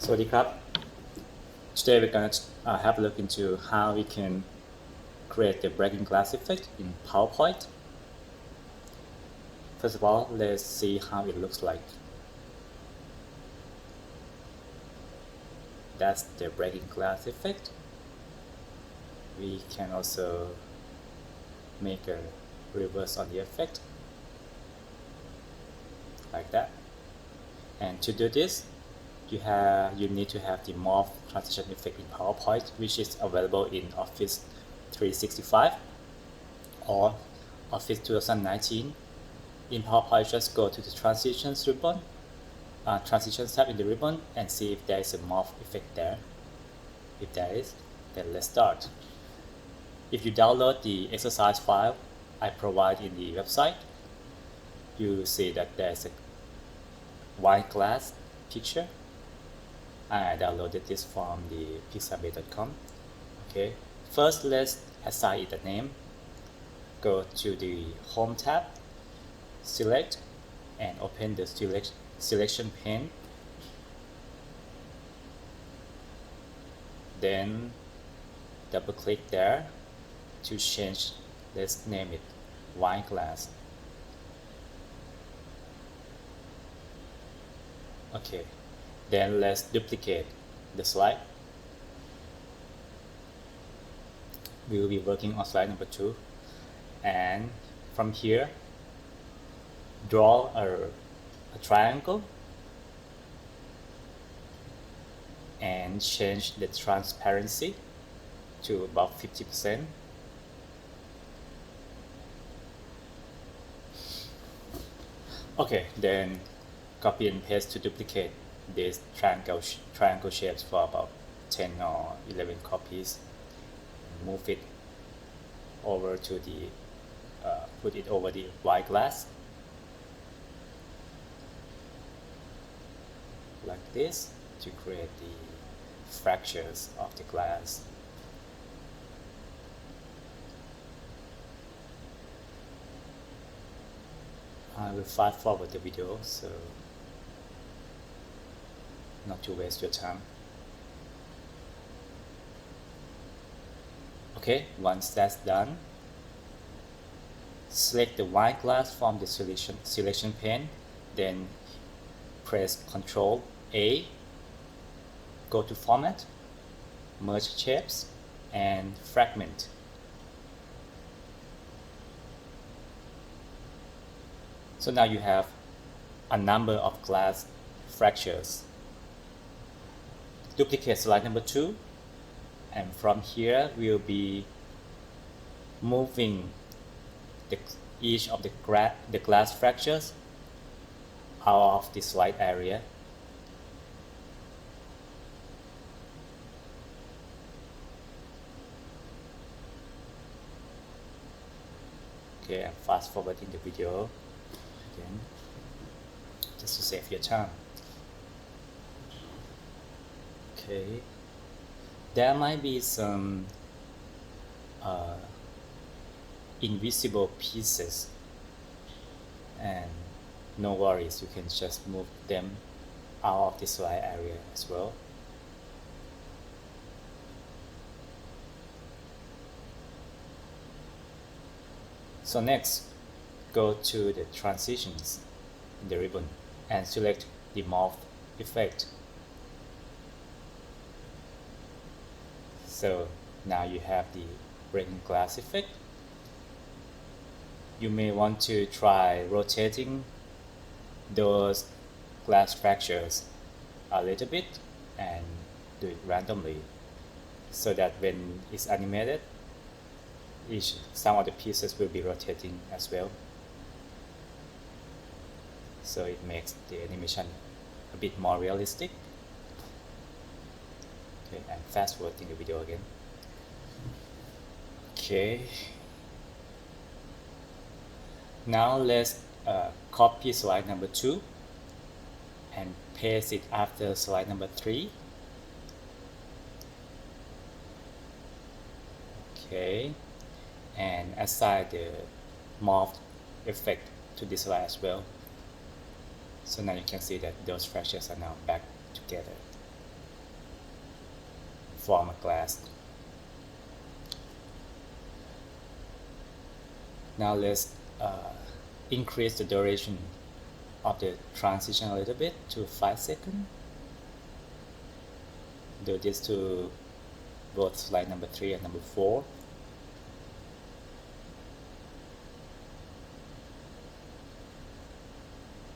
สวัสดีครับ Today we're going to have a look into how we can create the breaking glass effect in PowerPoint. First of all, let's see how it looks like. That's the breaking glass effect. We can also make a reverse on the effect like that. And to do this, you need to have the Morph transition effect in PowerPoint, which is available in Office 365 or Office 2019. In PowerPoint, just go to the Transitions ribbon, Transitions tab in the ribbon, and see if there is a Morph effect there. If there is, then let's start. If you download the exercise file I provide in the website, you see that there's a wine glass picture. I downloaded this from the pixabay.com. Okay, first let's assign it a name. Go to the Home tab, select and open the selection pane. Then double click there to change. Let's name it wine glass. Okay, then let's duplicate the slide. We will be working on slide number 2, and from here draw a triangle and change the transparency to about 50%. Okay, then copy and paste to duplicate these triangle shapes for about 10 or 11 copies. Move it over to the put it over the white glass like this to create the fractures of the glass. I will fast forward the video so not to waste your time. Okay, once that's done, select the white glass from the selection pane, then press Ctrl A, go to Format, Merge Shapes, and Fragment. So now you have a number of glass fractures. Duplicate slide number 2, and from here we'll be moving each of the glass fractures out of the slide area. Okay, I'm fast forwarding the video again just to save your time. Okay, there might be some invisible pieces, and no worries, you can just move them out of the slide area as well. So next, go to the transitions in the ribbon and select the Morph effect. So now you have the breaking glass effect. You may want to try rotating those glass fractures a little bit and do it randomly so that when it's animated, some of the pieces will be rotating as well. So it makes the animation a bit more realistic. Okay, and fast forwarding the video again. Okay, now let's copy slide number 2 and paste it after slide number 3. Okay, and assign the Morph effect to this slide as well. So now you can see that those fractures are now back together. form a glass. Now let's increase the duration of the transition a little bit to 5 seconds. Do this to both slide number 3 and number 4.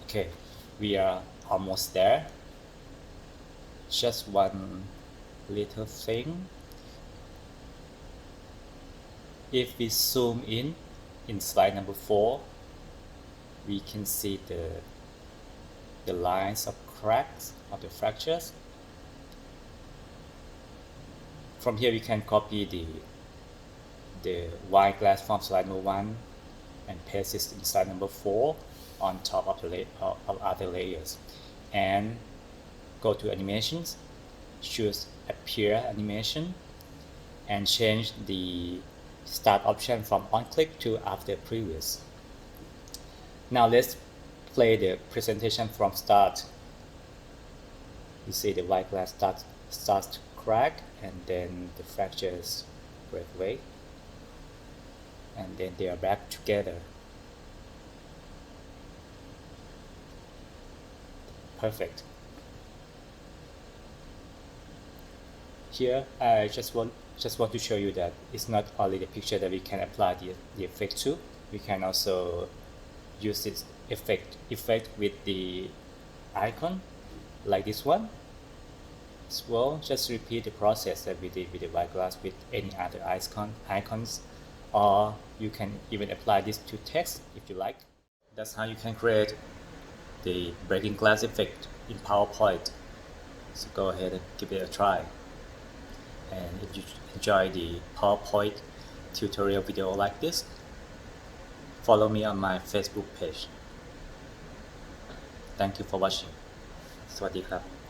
Okay, we are almost there. Just one little thing. If we zoom in slide number 4, we can see the lines of cracks of the fractures. From here we can copy the wine glass from slide number 1 and paste it in slide number 4 on top of the of other layers, and go to animations, choose appear animation, and change the start option from on click to after previous. Now let's play the presentation from start. You see the white glass starts to crack, and then the fractures break away, and then they are back together. Perfect. Here I just want to show you that it's not only the picture that we can apply the effect to. We can also use this effect with the icon, like this one as well. Just repeat the process that we did with the white glass with any other icons, or you can even apply this to text if you like. That's how you can create the breaking glass effect in PowerPoint. So go ahead and give it a try. And if you enjoy the PowerPoint tutorial video like this, follow me on my Facebook page. Thank you for watching. สวัสดีครับ